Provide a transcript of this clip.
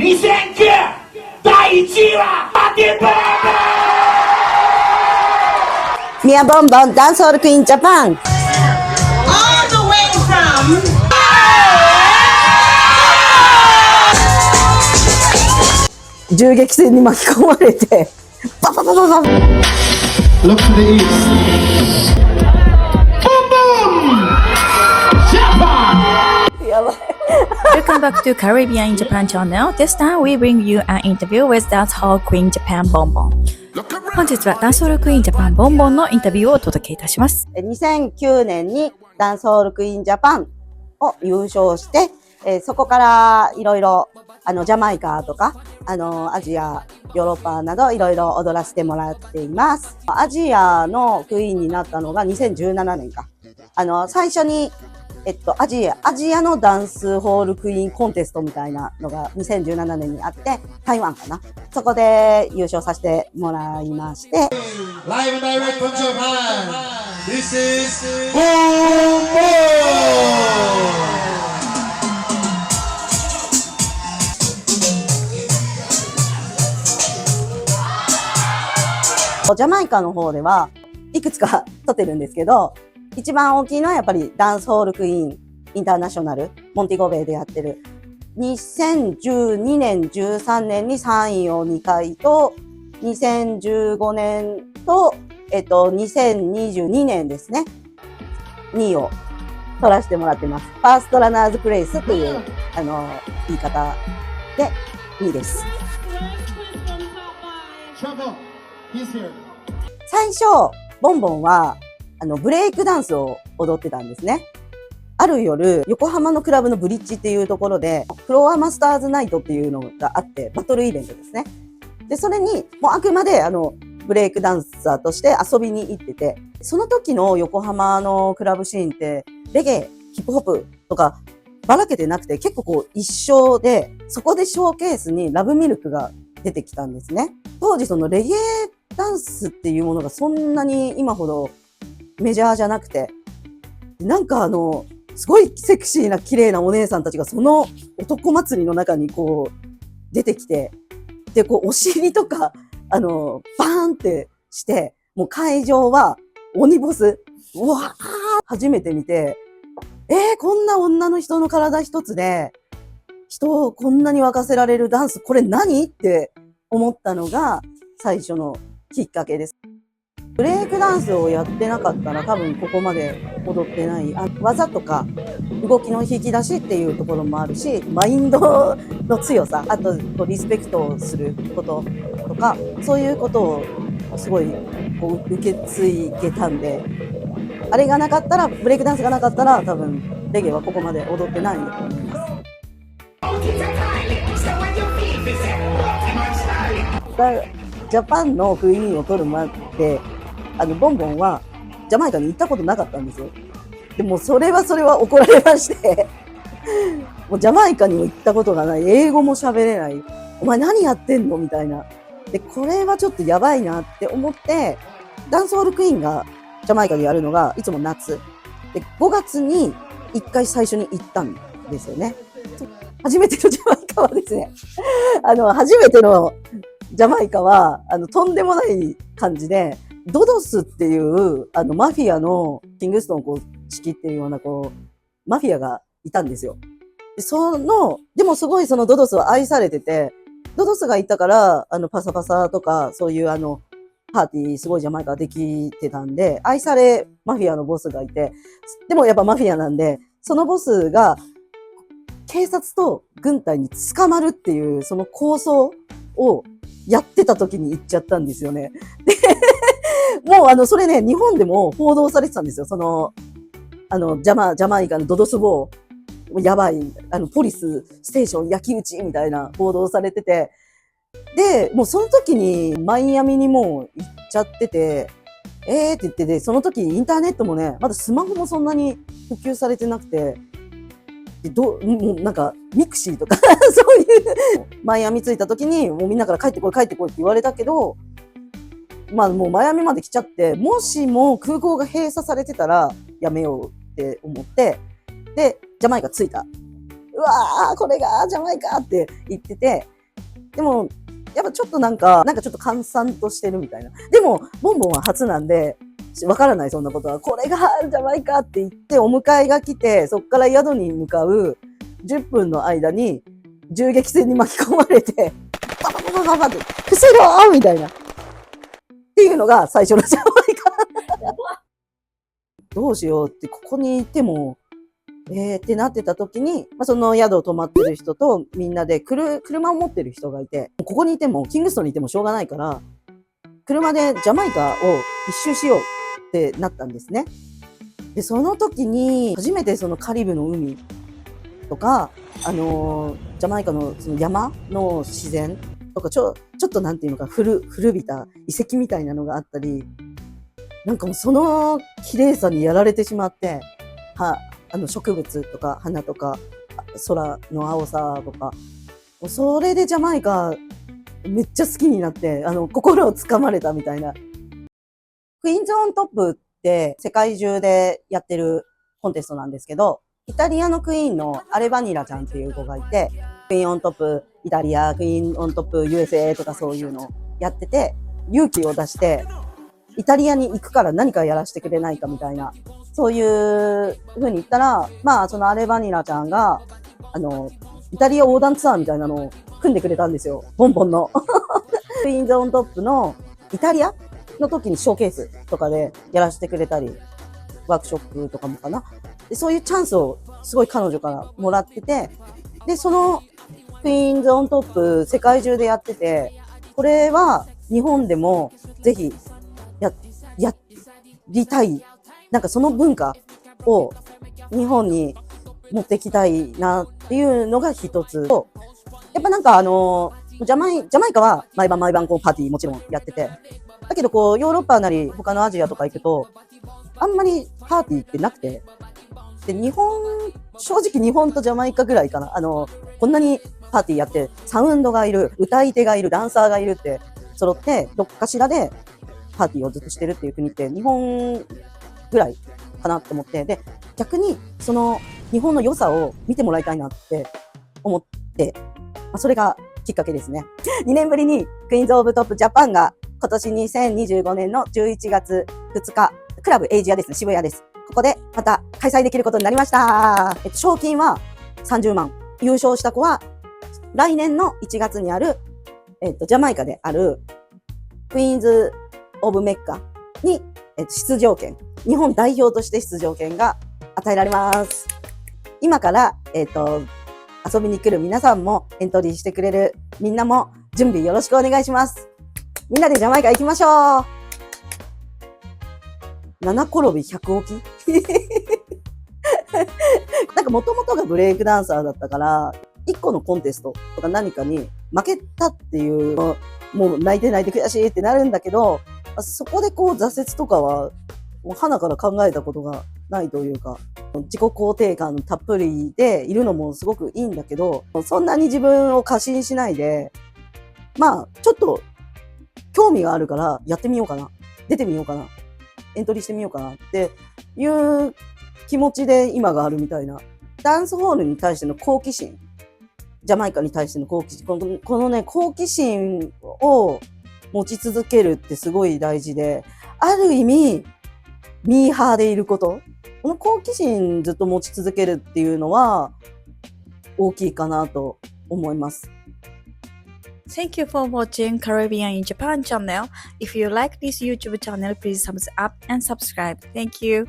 2009第1位はマティブミアボンボンダンスホールクイーンジャパン All the way from銃撃戦に巻き込まれてパパパパパ Look to the east Boom boom Japan Welcome back to Caribbean in Japan channel. This time we bring you an interview with Dancehall Queen Japan Bonbon. 本日はダンスホールクイーンジャパンボンボンのインタビューをお届けいたします。2009年にダンスホールクイーンジャパンを優勝して、そこからいろいろジャマイカとかアジア、ヨーロッパなどいろいろ踊らせてもらっています。アジアのクイーンになったのが2017年か。最初にアジアのダンスホールクイーンコンテストみたいなのが2017年にあって、台湾かな。そこで優勝させてもらいまして。Live and direct from Japan. This is Boom Boom! ジャマイカの方ではいくつか撮ってるんですけど、一番大きいのはやっぱりダンスホールクイーンインターナショナル、モンティゴベイでやってる。2012年、13年に3位を2回と、2015年と、2022年ですね、2位を取らせてもらってます。ファーストラナーズプレイスという、言い方で2位です。最初、ボンボンは、ブレイクダンスを踊ってたんですね。ある夜、横浜のクラブのブリッジっていうところで、フロアマスターズナイトっていうのがあって、バトルイベントですね。で、それに、もうあくまでブレイクダンサーとして遊びに行ってて、その時の横浜のクラブシーンって、レゲエ、ヒップホップとか、ばらけてなくて、結構こう一緒で、そこでショーケースにラブミルクが出てきたんですね。当時そのレゲエダンスっていうものがそんなに今ほどメジャーじゃなくて、なんかすごいセクシーな綺麗なお姉さんたちがその男祭りの中にこう出てきて、で、こうお尻とか、バーンってして、もう会場は鬼ボス、うわー初めて見て、こんな女の人の体一つで、人をこんなに沸かせられるダンス、これ何って思ったのが最初のきっかけです。ブレイクダンスをやってなかったら多分ここまで踊ってない。技とか動きの引き出しっていうところもあるし、マインドの強さ、あとリスペクトをすることとか、そういうことをすごいこう受け継いでたんで、あれがなかったら、ブレイクダンスがなかったら多分レゲエはここまで踊ってないと思います。ジャパンのクイーンを取るまで、ボンボンはジャマイカに行ったことなかったんですよ。でもそれは怒られましてもうジャマイカにも行ったことがない、英語も喋れない、お前何やってんのみたいな。で、これはちょっとやばいなって思って、ダンスホールクイーンがジャマイカでやるのがいつも夏。で、5月に1回最初に行ったんですよね。初めてのジャマイカはですね、初めてのジャマイカは、とんでもない感じで、ドドスっていう、マフィアの、キングストンをこう、仕切ってるような、こう、マフィアがいたんですよ。でもすごいそのドドスは愛されてて、ドドスがいたから、パサパサとか、そういうパーティーすごいジャマイカできてたんで、愛されマフィアのボスがいて、でもやっぱマフィアなんで、そのボスが、警察と軍隊に捕まるっていう、その構想をやってた時に行っちゃったんですよね。で、もうそれね、日本でも報道されてたんですよ。ジャマイカのドドスボー、やばい、ポリスステーション焼き討ちみたいな報道されてて、で、もうその時にマイアミにもう行っちゃってて、って言ってて、その時インターネットもね、まだスマホもそんなに普及されてなくて、もうなんか、ミクシーとか、そういう、マイアミ着いた時に、もうみんなから帰ってこいって言われたけど、まあもうマイアミまで来ちゃって、もしも空港が閉鎖されてたらやめようって思って、で、ジャマイカ着いた。うわー、これがジャマイカって言ってて、でも、やっぱちょっとなんかちょっと閑散としてるみたいな。でも、ボンボンは初なんで、わからない、そんなことは。これがジャマイカって言って、お迎えが来て、そっから宿に向かう10分の間に、銃撃戦に巻き込まれて、ババババババって、伏せろーみたいな。っていうのが最初のジャマイカ。どうしようって、ここにいても、ってなってた時に、その宿を泊まってる人とみんなで車を持ってる人がいて、ここにいても、キングストンにいてもしょうがないから、車でジャマイカを一周しようってなったんですね。で、その時に、初めてそのカリブの海とか、ジャマイカのその山の自然とか、ちょっとなんていうのか、古びた遺跡みたいなのがあったり、なんかもうその綺麗さにやられてしまって、植物とか花とか空の青さとか、それでジャマイカめっちゃ好きになって、心をつかまれたみたいな。クイーンズオントップって世界中でやってるコンテストなんですけど、イタリアのクイーンのアレバニラちゃんっていう子がいて、クイーンオントップイタリア、クイーンオントップ USA とかそういうのをやってて、勇気を出して、イタリアに行くから何かやらせてくれないかみたいな、そういう風に言ったら、そのアレバニラちゃんが、イタリア横断ツアーみたいなのを組んでくれたんですよ。ボンボンの。クイーンズオントップのイタリアの時にショーケースとかでやらせてくれたり、ワークショップとかもかな。で、そういうチャンスをすごい彼女からもらってて、で、そのクイーンズオントップ世界中でやってて、これは日本でもぜひやりたい。なんかその文化を日本に持ってきたいなっていうのが一つと、やっぱなんかジャマイカは毎晩こうパーティーもちろんやってて、だけどこうヨーロッパなり他のアジアとか行くと、あんまりパーティーってなくて、で、正直日本とジャマイカぐらいかな。こんなにパーティーやって、サウンドがいる、歌い手がいる、ダンサーがいるって揃って、どっかしらでパーティーをずっとしてるっていう国って日本ぐらいかなと思って、で、逆にその日本の良さを見てもらいたいなって思って、それがきっかけですね。2年ぶりにクイーンズオブトップジャパンが今年2025年の11月2日、クラブエイジアですね、渋谷です。ここでまた開催できることになりました。賞金は30万。優勝した子は来年の1月にある、ジャマイカであるクイーンズオブメッカに、出場権、日本代表として出場権が与えられます。今から、遊びに来る皆さんもエントリーしてくれるみんなも準備よろしくお願いします。みんなでジャマイカ行きましょう。7転び100起きなんか元々がブレイクダンサーだったから、1個のコンテストとか何かに負けたっていう、もう泣いて悔しいってなるんだけど、そこでこう挫折とかは、もう鼻から考えたことがないというか、自己肯定感たっぷりでいるのもすごくいいんだけど、そんなに自分を過信しないで、ちょっと興味があるからやってみようかな。出てみようかな。エントリーしてみようかなっていう気持ちで今があるみたいな。ダンスホールに対しての好奇心。ジャマイカに対しての好奇心。このね、好奇心を持ち続けるってすごい大事で、ある意味、ミーハーでいること。この好奇心ずっと持ち続けるっていうのは大きいかなと思います。Thank you for watching Caribbean in Japan channel. If you like this YouTube channel, please thumbs up and subscribe. Thank you.